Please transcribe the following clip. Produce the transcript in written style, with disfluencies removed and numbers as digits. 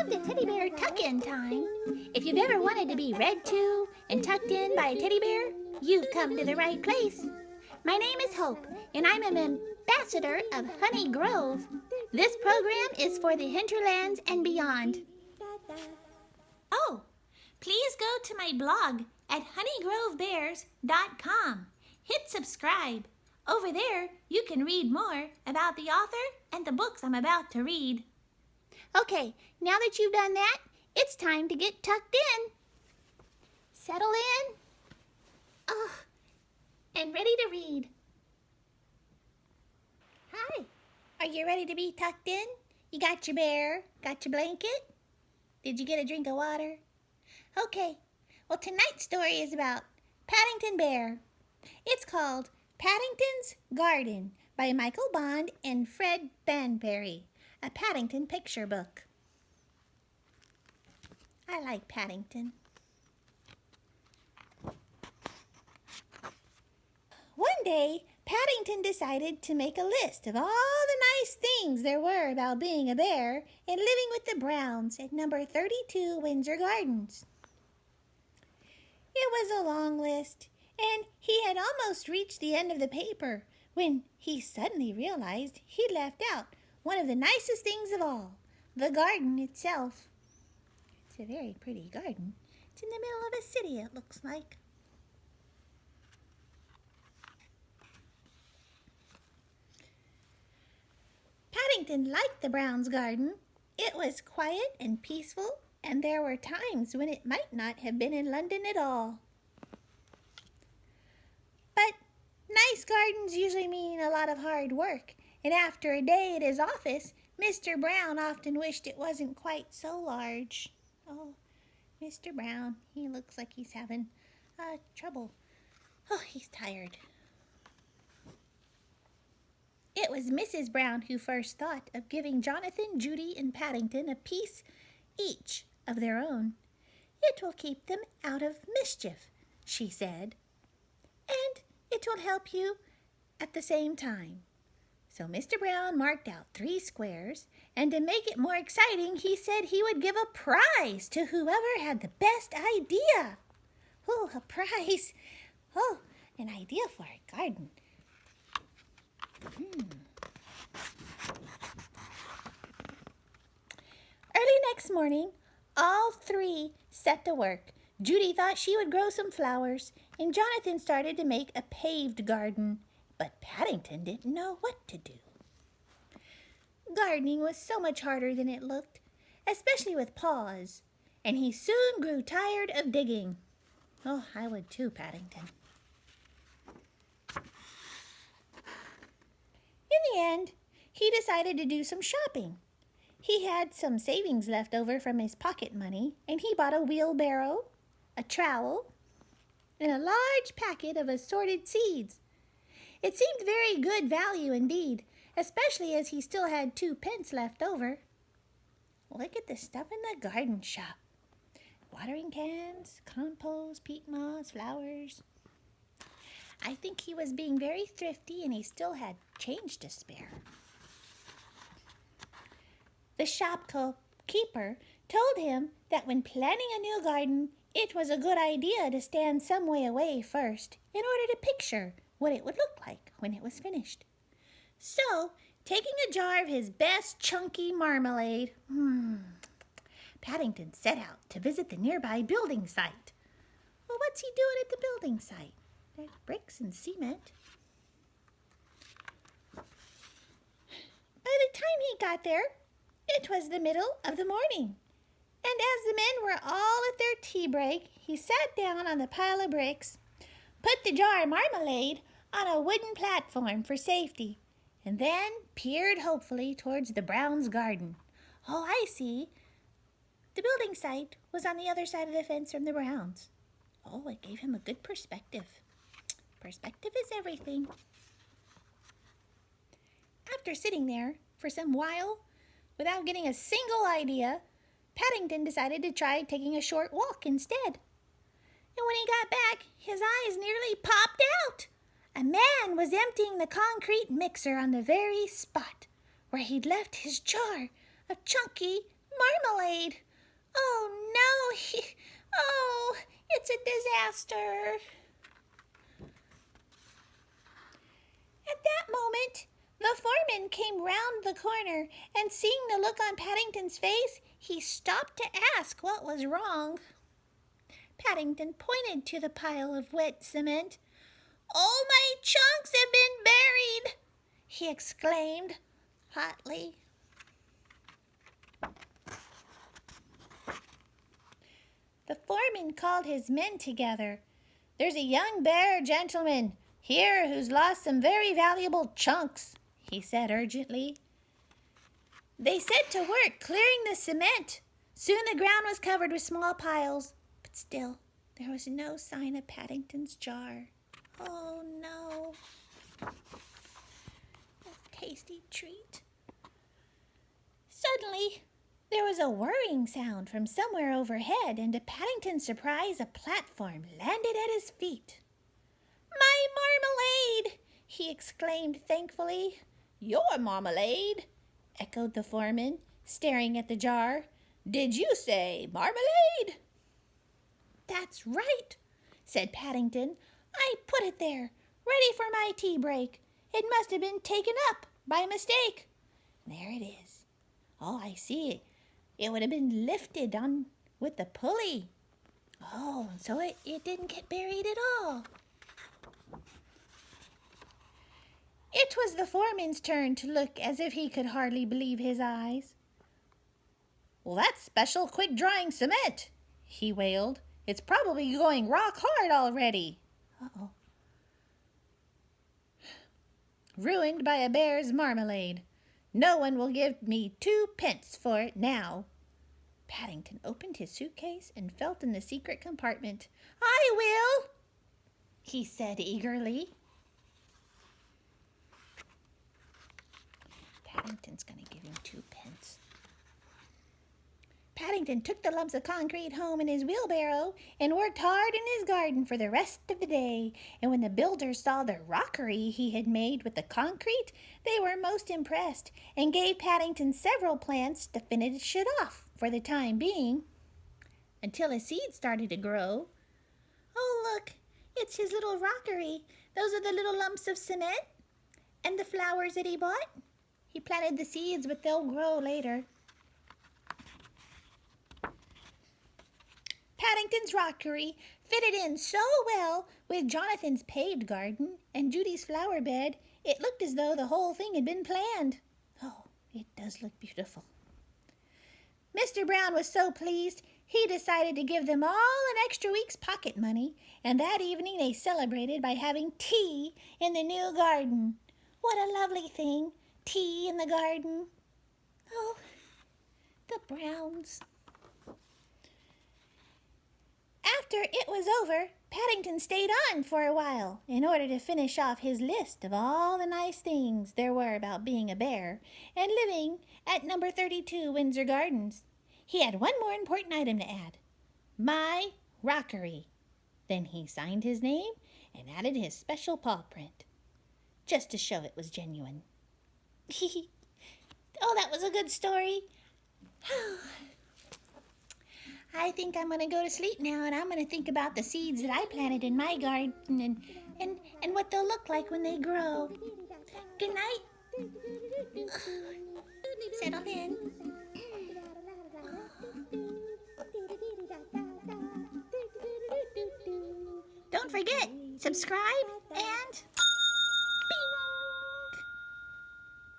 Welcome to Teddy Bear Tuck-In Time. If you've ever wanted to be read to and tucked in by a teddy bear, you've come to the right place. My name is Hope, and I'm an ambassador of Honey Grove. This program is for the hinterlands and beyond. Oh, please go to my blog at honeygrovebears.com. Hit subscribe. Over there, you can read more about the author and the books I'm about to read. Okay, now that you've done that, it's time to get tucked in. Settle in. And ready to read. Hi. Are you ready to be tucked in? You got your bear? Got your blanket? Did you get a drink of water? Okay. Well, tonight's story is about Paddington Bear. It's called Paddington's Garden by Michael Bond and Fred Banberry, a Paddington picture book. I like Paddington. One day, Paddington decided to make a list of all the nice things there were about being a bear and living with the Browns at number 32 Windsor Gardens. It was a long list, and he had almost reached the end of the paper when he suddenly realized he'd left out one of the nicest things of all, the garden itself. It's a very pretty garden. It's in the middle of a city, it looks like. Paddington liked the Browns' garden. It was quiet and peaceful, and there were times when it might not have been in London at all. But nice gardens usually mean a lot of hard work, and after a day at his office, Mr. Brown often wished it wasn't quite so large. Oh, Mr. Brown, he looks like he's having trouble. Oh, he's tired. It was Mrs. Brown who first thought of giving Jonathan, Judy, and Paddington a piece each of their own. It will keep them out of mischief, she said, and it will help you at the same time. So Mr. Brown marked out 3 squares, and to make it more exciting, he said he would give a prize to whoever had the best idea. Oh, a prize. Oh, an idea for a garden. Early next morning, all 3 set to work. Judy thought she would grow some flowers, and Jonathan started to make a paved garden. But Paddington didn't know what to do. Gardening was so much harder than it looked, especially with paws, and he soon grew tired of digging. Oh, I would too, Paddington. In the end, he decided to do some shopping. He had some savings left over from his pocket money, and he bought a wheelbarrow, a trowel, and a large packet of assorted seeds. It seemed very good value indeed, especially as he still had 2 pence left over. Look at the stuff in the garden shop. Watering cans, compost, peat moss, flowers. I think he was being very thrifty, and he still had change to spare. The shopkeeper told him that when planning a new garden, it was a good idea to stand some way away first in order to picture what it would look like when it was finished. So, taking a jar of his best chunky marmalade, Paddington set out to visit the nearby building site. Well, what's he doing at the building site? There's bricks and cement. By the time he got there, it was the middle of the morning. And as the men were all at their tea break, he sat down on the pile of bricks, put the jar of marmalade on a wooden platform for safety, and then peered hopefully towards the Browns' garden. Oh, I see. The building site was on the other side of the fence from the Browns. Oh, it gave him a good perspective. Perspective is everything. After sitting there for some while without getting a single idea, Paddington decided to try taking a short walk instead. And when he got back, his eyes nearly popped out. A man was emptying the concrete mixer on the very spot where he'd left his jar of chunky Marmalade! Oh no! Oh, it's a disaster! At that moment, the foreman came round the corner, and seeing the look on Paddington's face, he stopped to ask what was wrong. Paddington pointed to the pile of wet cement. "All my chunks have been buried!" he exclaimed hotly. The foreman called his men together. "There's a young bear gentleman here who's lost some very valuable chunks," he said urgently. They set to work clearing the cement. Soon the ground was covered with small piles, but still there was no sign of Paddington's jar. Oh no! A tasty treat. Suddenly, there was a whirring sound from somewhere overhead, and to Paddington's surprise, a platform landed at his feet. "My marmalade!" he exclaimed thankfully. "Your marmalade?" echoed the foreman, staring at the jar. "Did you say marmalade?" "That's right," said Paddington. "I put it there, ready for my tea break. It must have been taken up by mistake. There it is. Oh, I see. It would have been lifted on with the pulley. Oh, so it didn't get buried at all." It was the foreman's turn to look as if he could hardly believe his eyes. "Well, that's special quick-drying cement," he wailed. "It's probably going rock hard already." Uh-oh. "Ruined by a bear's marmalade. No one will give me 2 pence for it now." Paddington opened his suitcase and felt in the secret compartment. "I will," he said eagerly. Paddington's going to give him 2 pence. Paddington took the lumps of concrete home in his wheelbarrow and worked hard in his garden for the rest of the day. And when the builders saw the rockery he had made with the concrete, they were most impressed and gave Paddington several plants to finish it off for the time being, until a seed started to grow. "Oh, look, it's his little rockery. Those are the little lumps of cement and the flowers that he bought. He planted the seeds, but they'll grow later." Paddington's rockery fitted in so well with Jonathan's paved garden and Judy's flower bed, it looked as though the whole thing had been planned. Oh, it does look beautiful. Mr. Brown was so pleased, he decided to give them all an extra week's pocket money, and that evening they celebrated by having tea in the new garden. What a lovely thing, tea in the garden. Oh, the Browns. After it was over, Paddington stayed on for a while in order to finish off his list of all the nice things there were about being a bear and living at number 32 Windsor Gardens. He had one more important item to add: "My rockery." Then he signed his name and added his special paw print, just to show it was genuine. Oh, that was a good story. I think I'm going to go to sleep now, and I'm going to think about the seeds that I planted in my garden and what they'll look like when they grow. Good night. Settle in. Don't forget, subscribe and bing!